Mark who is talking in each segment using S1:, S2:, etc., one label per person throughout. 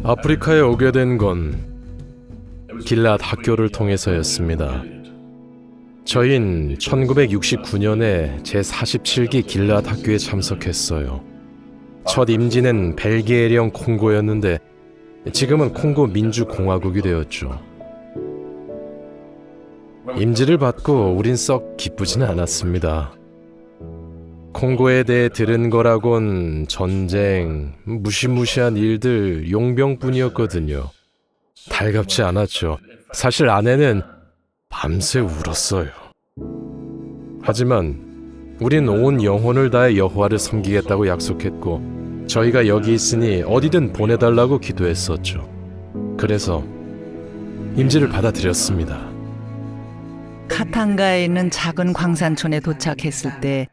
S1: 아프리카에 오게 된 건 길랏 학교를 통해서였습니다. 저흰 1969년에 제47기 길랏 학교에 참석했어요. 첫 임지는 벨기에령 콩고였는데 지금은 콩고 민주공화국이 되었죠. 임지를 받고 우린 썩 기쁘지는 않았습니다. 콩고에 대해 들은 거라곤 전쟁, 무시무시한 일들, 용병뿐이었거든요. 달갑지 않았죠. 사실 아내는 밤새 울었어요. 하지만 우린 온 영혼을 다해 여호와를 섬기겠다고 약속했고 저희가 여기 있으니 어디든 보내달라고 기도했었죠. 그래서 임지를 받아들였습니다.
S2: 카탄가에 있는 작은 광산촌에 도착했을 때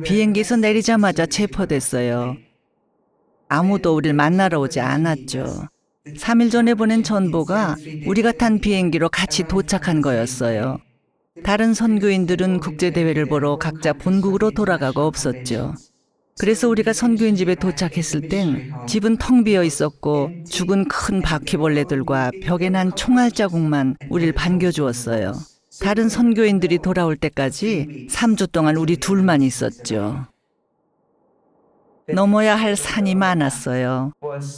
S2: 비행기에서 내리자마자 체포됐어요. 아무도 우릴 만나러 오지 않았죠. 3일 전에 보낸 전보가 우리가 탄 비행기로 같이 도착한 거였어요. 다른 선교인들은 국제대회를 보러 각자 본국으로 돌아가고 없었죠. 그래서 우리가 선교인 집에 도착했을 땐 집은 텅 비어 있었고 죽은 큰 바퀴벌레들과 벽에 난 총알 자국만 우릴 반겨주었어요. 다른 선교인들이 돌아올 때까지 3주 동안 우리 둘만 있었죠. 넘어야 할 산이 많았어요.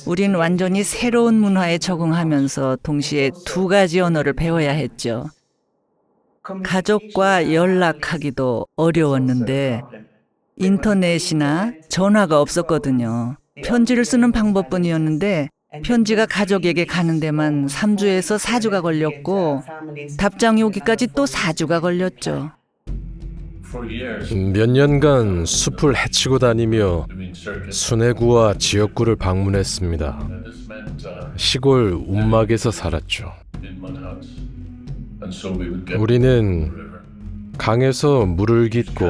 S2: 우린 완전히 새로운 문화에 적응하면서 동시에 2가지 언어를 배워야 했죠. 가족과 연락하기도 어려웠는데 인터넷이나 전화가 없었거든요. 편지를 쓰는 방법뿐이었는데 편지가 가족에게 가는 데만 3주에서 4주가 걸렸고 답장이 오기까지 또 4주가 걸렸죠.
S1: 몇 년간 숲을 헤치고 다니며 수뇌구와 지역구를 방문했습니다. 시골 움막에서 살았죠. 우리는 강에서 물을 깃고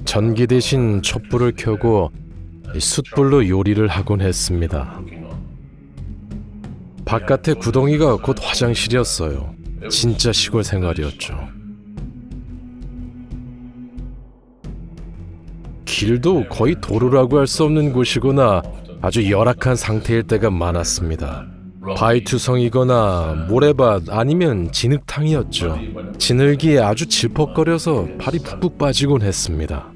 S1: 전기 대신 촛불을 켜고 숯불로 요리를 하곤 했습니다. 바깥에 구덩이가 곧 화장실이었어요. 진짜 시골 생활이었죠. 길도 거의 도로라고 할 수 없는 곳이거나 아주 열악한 상태일 때가 많았습니다. 바위투성이거나 모래밭 아니면 진흙탕이었죠. 진흙이 아주 질퍽거려서 발이 푹푹 빠지곤 했습니다.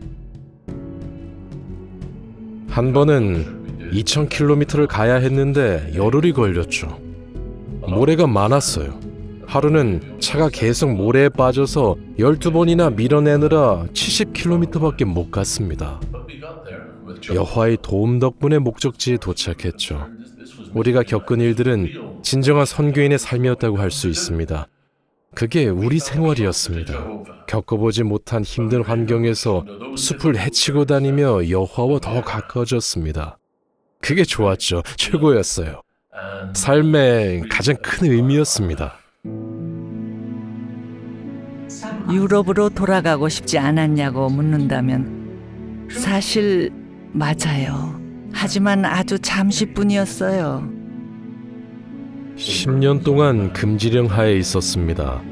S1: 한 번은 2,000km를 가야 했는데 열흘이 걸렸죠. 모래가 많았어요. 하루는 차가 계속 모래에 빠져서 12번이나 밀어내느라 70km밖에 못 갔습니다. 여호와의 도움 덕분에 목적지에 도착했죠. 우리가 겪은 일들은 진정한 선교인의 삶이었다고 할 수 있습니다. 그게 우리 생활이었습니다. 겪어보지 못한 힘든 환경에서 숲을 헤치고 다니며 여호와와 더 가까워졌습니다. 그게 좋았죠. 최고였어요. 삶의 가장 큰 의미였습니다.
S2: 유럽으로 돌아가고 싶지 않았냐고 묻는다면 사실 맞아요. 하지만 아주 잠시뿐이었어요.
S1: 10년 동안 금지령 하에 있었습니다.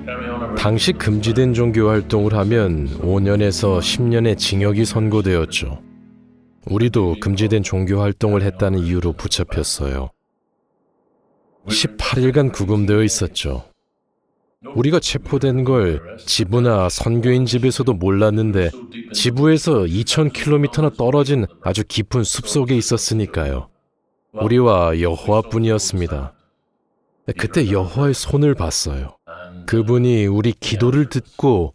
S1: 당시 금지된 종교 활동을 하면 5년에서 10년의 징역이 선고되었죠. 우리도 금지된 종교 활동을 했다는 이유로 붙잡혔어요. 18일간 구금되어 있었죠. 우리가 체포된 걸 지부나 선교인 집에서도 몰랐는데 지부에서 2,000km나 떨어진 아주 깊은 숲속에 있었으니까요. 우리와 여호와뿐이었습니다. 그때 여호와의 손을 봤어요. 그분이 우리 기도를 듣고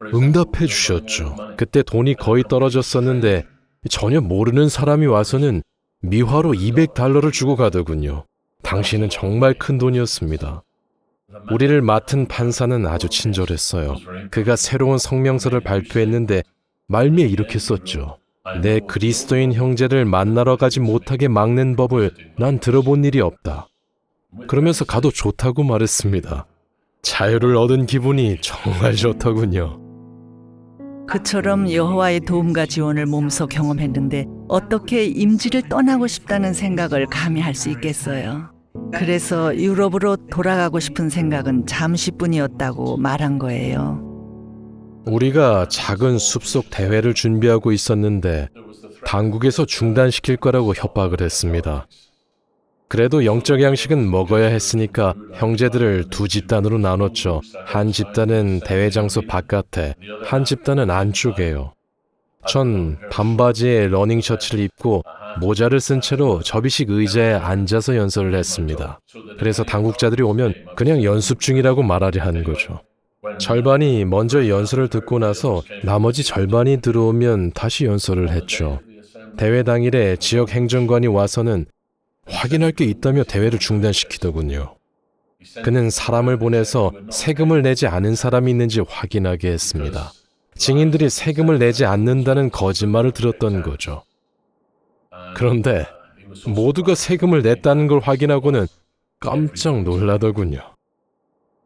S1: 응답해 주셨죠. 그때 돈이 거의 떨어졌었는데 전혀 모르는 사람이 와서는 미화로 $200를 주고 가더군요. 당시는 정말 큰 돈이었습니다. 우리를 맡은 판사는 아주 친절했어요. 그가 새로운 성명서를 발표했는데 말미에 이렇게 썼죠. 내 그리스도인 형제를 만나러 가지 못하게 막는 법을 난 들어본 일이 없다. 그러면서 가도 좋다고 말했습니다. 자유를 얻은 기분이 정말 좋더군요.
S2: 그처럼 여호와의 도움과 지원을 몸소 경험했는데 어떻게 임지를 떠나고 싶다는 생각을 감히 할 수 있겠어요. 그래서 유럽으로 돌아가고 싶은 생각은 잠시뿐이었다고 말한 거예요.
S1: 우리가 작은 숲속 대회를 준비하고 있었는데 당국에서 중단시킬 거라고 협박을 했습니다. 그래도 영적 양식은 먹어야 했으니까 형제들을 두 집단으로 나눴죠. 한 집단은 대회 장소 바깥에, 한 집단은 안쪽에요. 전 반바지에 러닝 셔츠를 입고 모자를 쓴 채로 접이식 의자에 앉아서 연설을 했습니다. 그래서 당국자들이 오면 그냥 연습 중이라고 말하려 하는 거죠. 절반이 먼저 연설을 듣고 나서 나머지 절반이 들어오면 다시 연설을 했죠. 대회 당일에 지역 행정관이 와서는 확인할 게 있다며 대회를 중단시키더군요. 그는 사람을 보내서 세금을 내지 않은 사람이 있는지 확인하게 했습니다. 증인들이 세금을 내지 않는다는 거짓말을 들었던 거죠. 그런데 모두가 세금을 냈다는 걸 확인하고는 깜짝 놀라더군요.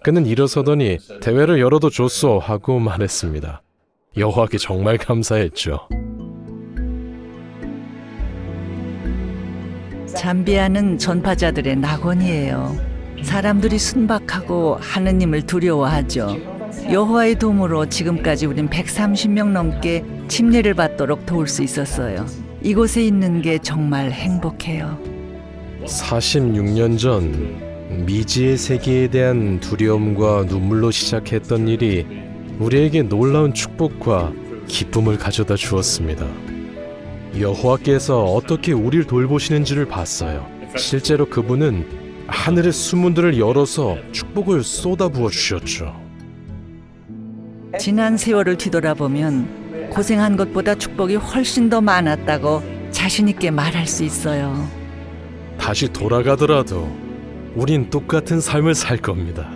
S1: 그는 일어서더니 대회를 열어도 좋소 하고 말했습니다. 여호와께 정말 감사했죠.
S2: 잠비아는 전파자들의 낙원이에요. 사람들이 순박하고 하느님을 두려워하죠. 여호와의 도움으로 지금까지 우린 130명 넘게 침례를 받도록 도울 수 있었어요. 이곳에 있는 게 정말 행복해요.
S1: 46년 전 미지의 세계에 대한 두려움과 눈물로 시작했던 일이 우리에게 놀라운 축복과 기쁨을 가져다 주었습니다. 여호와께서 어떻게 우리를 돌보시는지를 봤어요. 실제로 그분은 하늘의 수문들을 열어서 축복을 쏟아부어 주셨죠.
S2: 지난 세월을 뒤돌아보면 고생한 것보다 축복이 훨씬 더 많았다고 자신 있게 말할 수 있어요.
S1: 다시 돌아가더라도 우린 똑같은 삶을 살 겁니다.